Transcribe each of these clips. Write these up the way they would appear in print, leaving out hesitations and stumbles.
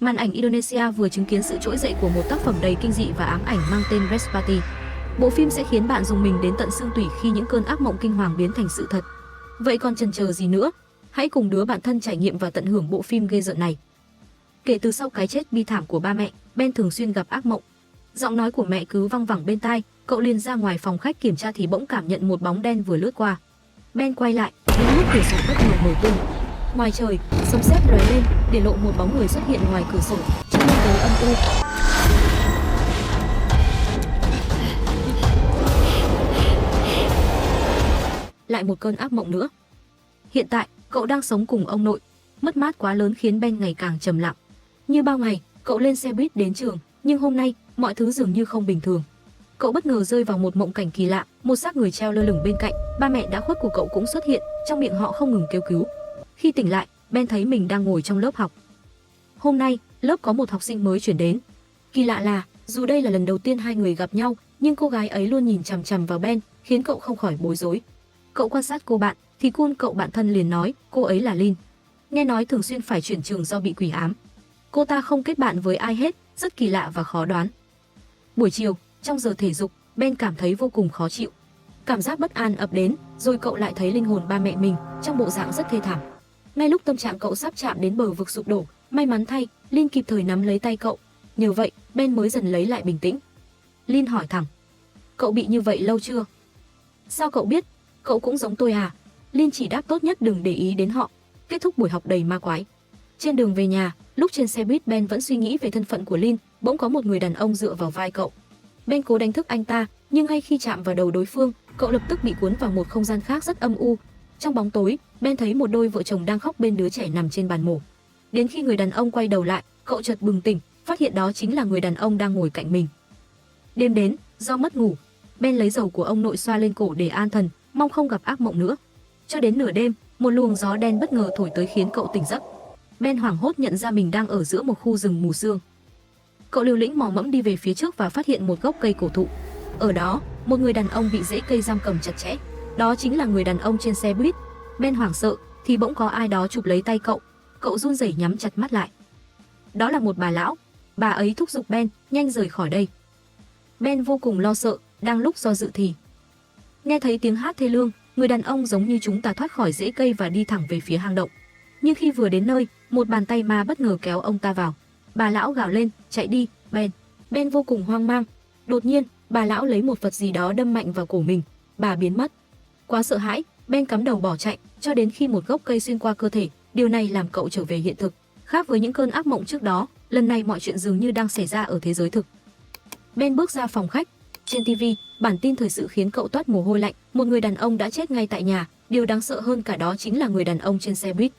Màn ảnh Indonesia vừa chứng kiến sự trỗi dậy của một tác phẩm đầy kinh dị và ám ảnh mang tên Respati. Bộ phim sẽ khiến bạn rùng mình đến tận xương tủy khi những cơn ác mộng kinh hoàng biến thành sự thật. Vậy còn chần chờ gì nữa? Hãy cùng đứa bạn thân trải nghiệm và tận hưởng bộ phim ghê rợn này. Kể từ sau cái chết bi thảm của ba mẹ, Ben thường xuyên gặp ác mộng. Giọng nói của mẹ cứ văng vẳng bên tai, cậu liền ra ngoài phòng khách kiểm tra thì bỗng cảm nhận một bóng đen vừa lướt qua. Ben quay lại, đến lúc cửa sổ bất ngờ mở tung. Ngoài trời, sấm sét lóe lên, để lộ một bóng người xuất hiện ngoài cửa sổ, trong bóng tối âm u. Lại một cơn ác mộng nữa. Hiện tại, cậu đang sống cùng ông nội. Mất mát quá lớn khiến Ben ngày càng trầm lặng. Như bao ngày, cậu lên xe buýt đến trường, nhưng hôm nay, mọi thứ dường như không bình thường. Cậu bất ngờ rơi vào một mộng cảnh kỳ lạ, một xác người treo lơ lửng bên cạnh, ba mẹ đã khuất của cậu cũng xuất hiện, trong miệng họ không ngừng kêu cứu. Khi tỉnh lại, Ben thấy mình đang ngồi trong lớp học. Hôm nay, lớp có một học sinh mới chuyển đến. Kỳ lạ là, dù đây là lần đầu tiên hai người gặp nhau, nhưng cô gái ấy luôn nhìn chằm chằm vào Ben, khiến cậu không khỏi bối rối. Cậu quan sát cô bạn, thì Kun cậu bạn thân liền nói, cô ấy là Lin. Nghe nói thường xuyên phải chuyển trường do bị quỷ ám. Cô ta không kết bạn với ai hết, rất kỳ lạ và khó đoán. Buổi chiều, trong giờ thể dục, Ben cảm thấy vô cùng khó chịu. Cảm giác bất an ập đến, rồi cậu lại thấy linh hồn ba mẹ mình trong bộ dạng rất thê thảm. Ngay lúc tâm trạng cậu sắp chạm đến bờ vực sụp đổ, may mắn thay, Lin kịp thời nắm lấy tay cậu. Nhờ vậy, Ben mới dần lấy lại bình tĩnh. Lin hỏi thẳng, cậu bị như vậy lâu chưa? Sao cậu biết? Cậu cũng giống tôi à? Lin chỉ đáp tốt nhất đừng để ý đến họ. Kết thúc buổi học đầy ma quái. Trên đường về nhà, lúc trên xe buýt Ben vẫn suy nghĩ về thân phận của Lin, bỗng có một người đàn ông dựa vào vai cậu. Ben cố đánh thức anh ta, nhưng ngay khi chạm vào đầu đối phương, cậu lập tức bị cuốn vào một không gian khác rất âm u. Trong bóng tối, Ben thấy một đôi vợ chồng đang khóc bên đứa trẻ nằm trên bàn mổ. Đến khi người đàn ông quay đầu lại, cậu chợt bừng tỉnh, phát hiện đó chính là người đàn ông đang ngồi cạnh mình. Đêm đến, do mất ngủ, Ben lấy dầu của ông nội xoa lên cổ để an thần, mong không gặp ác mộng nữa. Cho đến nửa đêm, một luồng gió đen bất ngờ thổi tới khiến cậu tỉnh giấc. Ben hoảng hốt nhận ra mình đang ở giữa một khu rừng mù sương. Cậu liều lĩnh mò mẫm đi về phía trước và phát hiện một gốc cây cổ thụ. Ở đó, một người đàn ông bị rễ cây giam cầm chặt chẽ. Đó chính là người đàn ông trên xe buýt. Ben hoảng sợ, thì bỗng có ai đó chụp lấy tay cậu. Cậu run rẩy nhắm chặt mắt lại. Đó là một bà lão. Bà ấy thúc giục Ben, nhanh rời khỏi đây. Ben vô cùng lo sợ, đang lúc do dự thì nghe thấy tiếng hát thê lương, người đàn ông giống như chúng ta thoát khỏi rễ cây và đi thẳng về phía hang động. Nhưng khi vừa đến nơi, một bàn tay ma bất ngờ kéo ông ta vào. Bà lão gào lên, chạy đi, Ben. Ben vô cùng hoang mang. Đột nhiên, bà lão lấy một vật gì đó đâm mạnh vào cổ mình. Bà biến mất. Quá sợ hãi, Ben cắm đầu bỏ chạy, cho đến khi một gốc cây xuyên qua cơ thể. Điều này làm cậu trở về hiện thực. Khác với những cơn ác mộng trước đó, lần này mọi chuyện dường như đang xảy ra ở thế giới thực. Ben bước ra phòng khách. Trên TV, bản tin thời sự khiến cậu toát mồ hôi lạnh. Một người đàn ông đã chết ngay tại nhà. Điều đáng sợ hơn cả đó chính là người đàn ông trên xe buýt.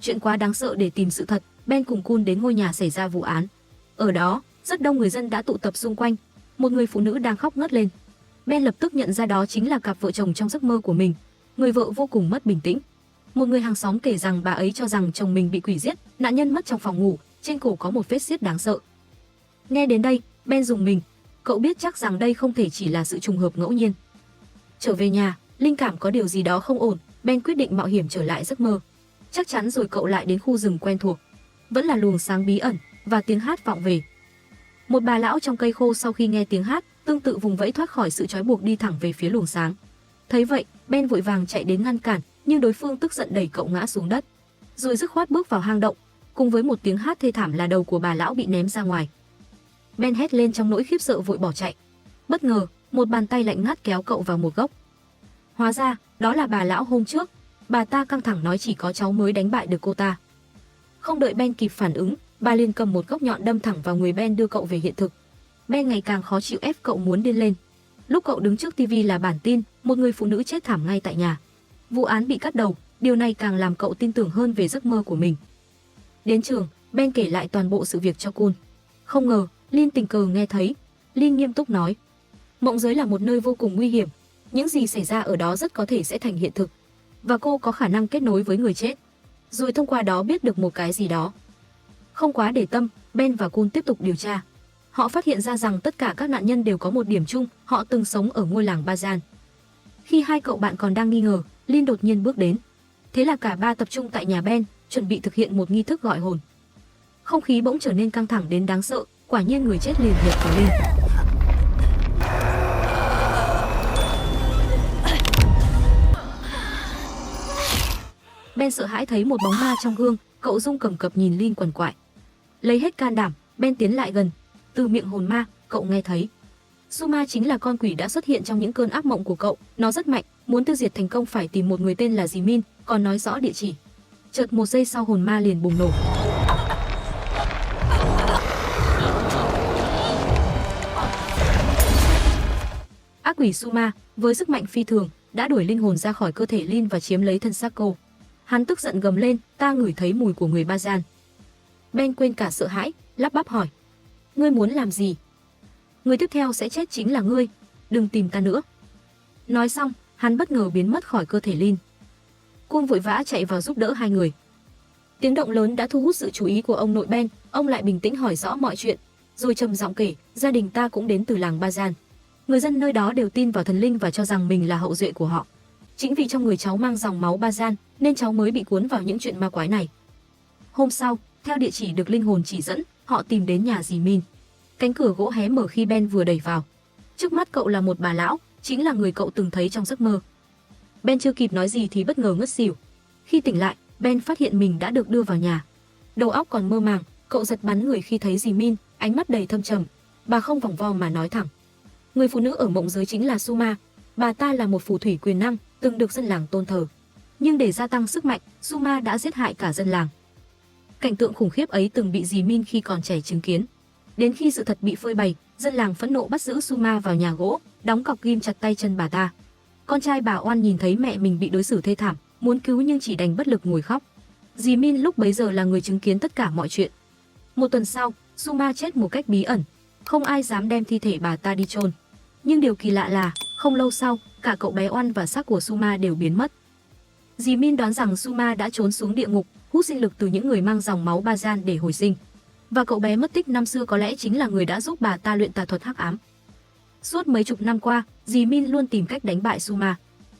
Chuyện quá đáng sợ để tìm sự thật. Ben cùng Kun đến ngôi nhà xảy ra vụ án. Ở đó, rất đông người dân đã tụ tập xung quanh. Một người phụ nữ đang khóc ngất lên. Ben lập tức nhận ra đó chính là cặp vợ chồng trong giấc mơ của mình. Người vợ vô cùng mất bình tĩnh. Một người hàng xóm kể rằng bà ấy cho rằng chồng mình bị quỷ giết, nạn nhân mất trong phòng ngủ, trên cổ có một vết xiết đáng sợ. Nghe đến đây, Ben rùng mình. Cậu biết chắc rằng đây không thể chỉ là sự trùng hợp ngẫu nhiên. Trở về nhà, linh cảm có điều gì đó không ổn, Ben quyết định mạo hiểm trở lại giấc mơ. Chắc chắn rồi cậu lại đến khu rừng quen thuộc. Vẫn là luồng sáng bí ẩn và tiếng hát vọng về. Một bà lão trong cây khô sau khi nghe tiếng hát, tương tự vùng vẫy thoát khỏi sự trói buộc đi thẳng về phía luồng sáng. Thấy vậy, Ben vội vàng chạy đến ngăn cản, nhưng đối phương tức giận đẩy cậu ngã xuống đất, rồi dứt khoát bước vào hang động. Cùng với một tiếng hát thê thảm là đầu của bà lão bị ném ra ngoài. Ben hét lên trong nỗi khiếp sợ vội bỏ chạy. Bất ngờ, một bàn tay lạnh ngắt kéo cậu vào một góc. Hóa ra, đó là bà lão hôm trước. Bà ta căng thẳng nói chỉ có cháu mới đánh bại được cô ta. Không đợi Ben kịp phản ứng, bà liền cầm một góc nhọn đâm thẳng vào người Ben đưa cậu về hiện thực. Ben ngày càng khó chịu ép cậu muốn điên lên. Lúc cậu đứng trước TV là bản tin, một người phụ nữ chết thảm ngay tại nhà. Vụ án bị cắt đầu, điều này càng làm cậu tin tưởng hơn về giấc mơ của mình. Đến trường, Ben kể lại toàn bộ sự việc cho Kun. Không ngờ, Lin tình cờ nghe thấy. Lin nghiêm túc nói, mộng giới là một nơi vô cùng nguy hiểm. Những gì xảy ra ở đó rất có thể sẽ thành hiện thực. Và cô có khả năng kết nối với người chết, rồi thông qua đó biết được một cái gì đó. Không quá để tâm, Ben và Kun tiếp tục điều tra. Họ phát hiện ra rằng tất cả các nạn nhân đều có một điểm chung, họ từng sống ở ngôi làng Bazan. Khi hai cậu bạn còn đang nghi ngờ, Lin đột nhiên bước đến. Thế là cả ba tập trung tại nhà Ben, chuẩn bị thực hiện một nghi thức gọi hồn. Không khí bỗng trở nên căng thẳng đến đáng sợ, quả nhiên người chết liền nhập vào Linh. Ben sợ hãi thấy một bóng ma trong gương, cậu run cầm cập nhìn Linh quằn quại. Lấy hết can đảm, Ben tiến lại gần. Từ miệng hồn ma, cậu nghe thấy Suma chính là con quỷ đã xuất hiện trong những cơn ác mộng của cậu, nó rất mạnh, muốn tiêu diệt thành công phải tìm một người tên là Jimin, còn nói rõ địa chỉ. Chợt một giây sau hồn ma liền bùng nổ. Ác quỷ Suma với sức mạnh phi thường đã đuổi linh hồn ra khỏi cơ thể Lin và chiếm lấy thân xác cô. Hắn tức giận gầm lên, ta ngửi thấy mùi của người Bazan. Ben quên cả sợ hãi, lắp bắp hỏi, ngươi muốn làm gì? Người tiếp theo sẽ chết chính là ngươi, đừng tìm ta nữa. Nói xong, hắn bất ngờ biến mất khỏi cơ thể Lin. Kun vội vã chạy vào giúp đỡ hai người. Tiếng động lớn đã thu hút sự chú ý của ông nội Ben, ông lại bình tĩnh hỏi rõ mọi chuyện, rồi trầm giọng kể, gia đình ta cũng đến từ làng Bazan. Người dân nơi đó đều tin vào thần linh và cho rằng mình là hậu duệ của họ. Chính vì trong người cháu mang dòng máu Bazan nên cháu mới bị cuốn vào những chuyện ma quái này. Hôm sau, theo địa chỉ được linh hồn chỉ dẫn, họ tìm đến nhà dì Min. Cánh cửa gỗ hé mở khi Ben vừa đẩy vào. Trước mắt cậu là một bà lão, chính là người cậu từng thấy trong giấc mơ. Ben chưa kịp nói gì thì bất ngờ ngất xỉu. Khi tỉnh lại, Ben phát hiện mình đã được đưa vào nhà. Đầu óc còn mơ màng, cậu giật bắn người khi thấy dì Min, ánh mắt đầy thâm trầm. Bà không vòng vo mà nói thẳng. Người phụ nữ ở mộng giới chính là Suma. Bà ta là một phù thủy quyền năng, từng được dân làng tôn thờ. Nhưng để gia tăng sức mạnh, Suma đã giết hại cả dân làng. Cảnh tượng khủng khiếp ấy từng bị dì Min khi còn trẻ chứng kiến. Đến khi sự thật bị phơi bày, dân làng phẫn nộ bắt giữ Suma vào nhà gỗ, đóng cọc ghim chặt tay chân bà ta. Con trai bà Oan nhìn thấy mẹ mình bị đối xử thê thảm, muốn cứu nhưng chỉ đành bất lực ngồi khóc. Dì Min lúc bấy giờ là người chứng kiến tất cả mọi chuyện. Một tuần sau, Suma chết một cách bí ẩn, không ai dám đem thi thể bà ta đi chôn. Nhưng điều kỳ lạ là, không lâu sau, cả cậu bé Oan và xác của Suma đều biến mất. Dì Min đoán rằng Suma đã trốn xuống địa ngục, hút sinh lực từ những người mang dòng máu Bazan để hồi sinh. Và cậu bé mất tích năm xưa có lẽ chính là người đã giúp bà ta luyện tà thuật hắc ám. Suốt mấy chục năm qua, dì Min luôn tìm cách đánh bại Suma.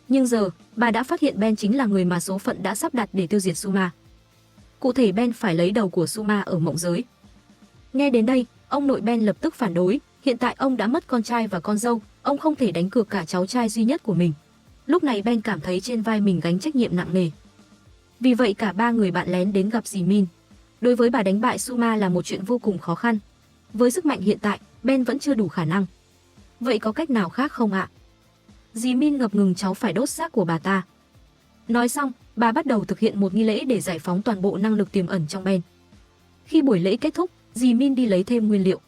Nhưng giờ, bà đã phát hiện Ben chính là người mà số phận đã sắp đặt để tiêu diệt Suma. Cụ thể Ben phải lấy đầu của Suma ở mộng giới. Nghe đến đây, ông nội Ben lập tức phản đối. Hiện tại ông đã mất con trai và con dâu, ông không thể đánh cược cả cháu trai duy nhất của mình. Lúc này Ben cảm thấy trên vai mình gánh trách nhiệm nặng nề. Vì vậy cả ba người bạn lén đến gặp dì Min. Đối với bà đánh bại Suma là một chuyện vô cùng khó khăn. Với sức mạnh hiện tại, Ben vẫn chưa đủ khả năng. Vậy có cách nào khác không ạ? Dì Min ngập ngừng, cháu phải đốt xác của bà ta. Nói xong, bà bắt đầu thực hiện một nghi lễ để giải phóng toàn bộ năng lực tiềm ẩn trong Ben. Khi buổi lễ kết thúc, dì Min đi lấy thêm nguyên liệu.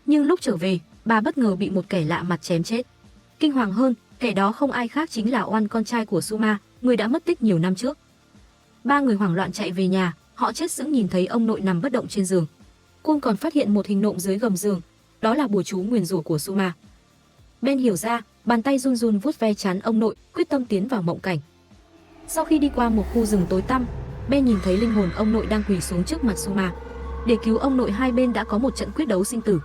Nhưng lúc trở về, bà bất ngờ bị một kẻ lạ mặt chém chết. Kinh hoàng hơn, kẻ đó không ai khác chính là Oan, con trai của Suma, người đã mất tích nhiều năm trước. Ba người hoảng loạn chạy về nhà, họ chết sững nhìn thấy ông nội nằm bất động trên giường. Kun còn phát hiện một hình nộm dưới gầm giường, đó là bùa chú nguyền rủa của Suma. Ben hiểu ra, bàn tay run run vuốt ve trán ông nội, quyết tâm tiến vào mộng cảnh. Sau khi đi qua một khu rừng tối tăm, Ben nhìn thấy linh hồn ông nội đang quỳ xuống trước mặt Suma. Để cứu ông nội, hai bên đã có một trận quyết đấu sinh tử.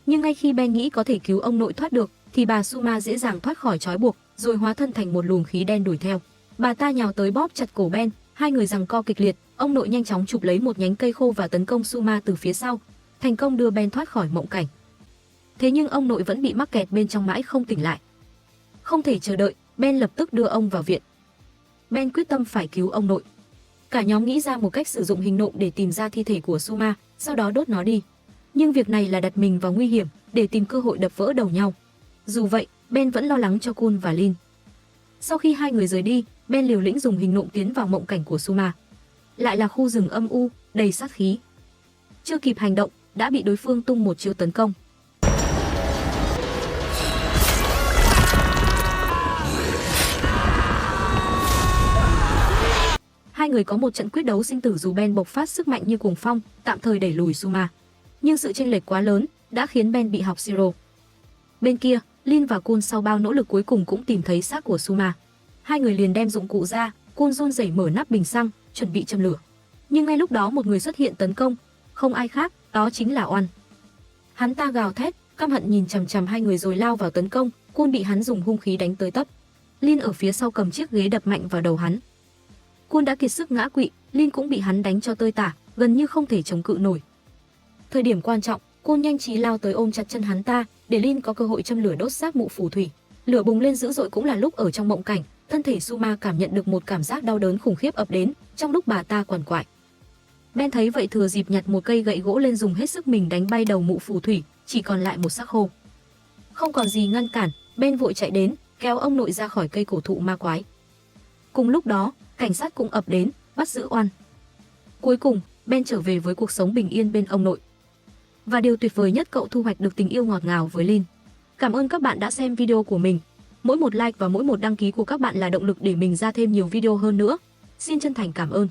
Nhưng ngay khi Ben nghĩ có thể cứu ông nội thoát được, thì bà Suma dễ dàng thoát khỏi trói buộc, rồi hóa thân thành một luồng khí đen đuổi theo. Bà ta nhào tới bóp chặt cổ Ben, hai người giằng co kịch liệt. Ông nội nhanh chóng chụp lấy một nhánh cây khô và tấn công Suma từ phía sau, thành công đưa Ben thoát khỏi mộng cảnh. Thế nhưng ông nội vẫn bị mắc kẹt bên trong mãi không tỉnh lại. Không thể chờ đợi, Ben lập tức đưa ông vào viện. Ben quyết tâm phải cứu ông nội. Cả nhóm nghĩ ra một cách sử dụng hình nộm để tìm ra thi thể của Suma, sau đó đốt nó đi. Nhưng việc này là đặt mình vào nguy hiểm, để tìm cơ hội đập vỡ đầu nhau. Dù vậy, Ben vẫn lo lắng cho Kun và Lin. Sau khi hai người rời đi, Ben liều lĩnh dùng hình nộm tiến vào mộng cảnh của Suma. Lại là khu rừng âm u, đầy sát khí. Chưa kịp hành động, đã bị đối phương tung một chiêu tấn công. Hai người có một trận quyết đấu sinh tử dù Ben bộc phát sức mạnh như cuồng phong, tạm thời đẩy lùi Suma. Nhưng sự chênh lệch quá lớn đã khiến Ben bị học Zero. Bên kia, Lin và Kun sau bao nỗ lực cuối cùng cũng tìm thấy xác của Suma. Hai người liền đem dụng cụ ra, Kun run rẩy mở nắp bình xăng, chuẩn bị châm lửa. Nhưng ngay lúc đó một người xuất hiện tấn công, không ai khác, đó chính là Oan. Hắn ta gào thét, căm hận nhìn chằm chằm hai người rồi lao vào tấn công, Kun bị hắn dùng hung khí đánh tới tấp. Lin ở phía sau cầm chiếc ghế đập mạnh vào đầu hắn. Kun đã kiệt sức ngã quỵ, Lin cũng bị hắn đánh cho tơi tả, gần như không thể chống cự nổi. Thời điểm quan trọng, Kun nhanh trí lao tới ôm chặt chân hắn ta, để Lin có cơ hội châm lửa đốt xác mụ phù thủy. Lửa bùng lên dữ dội cũng là lúc ở trong mộng cảnh, thân thể Suma cảm nhận được một cảm giác đau đớn khủng khiếp ập đến, trong lúc bà ta quằn quại. Ben thấy vậy thừa dịp nhặt một cây gậy gỗ lên dùng hết sức mình đánh bay đầu mụ phù thủy, chỉ còn lại một xác khô. Không còn gì ngăn cản, Ben vội chạy đến, kéo ông nội ra khỏi cây cổ thụ ma quái. Cùng lúc đó, cảnh sát cũng ập đến, bắt giữ oan. Cuối cùng, Ben trở về với cuộc sống bình yên bên ông nội. Và điều tuyệt vời nhất, cậu thu hoạch được tình yêu ngọt ngào với Lin. Cảm ơn các bạn đã xem video của mình. Mỗi một like và mỗi một đăng ký của các bạn là động lực để mình ra thêm nhiều video hơn nữa. Xin chân thành cảm ơn.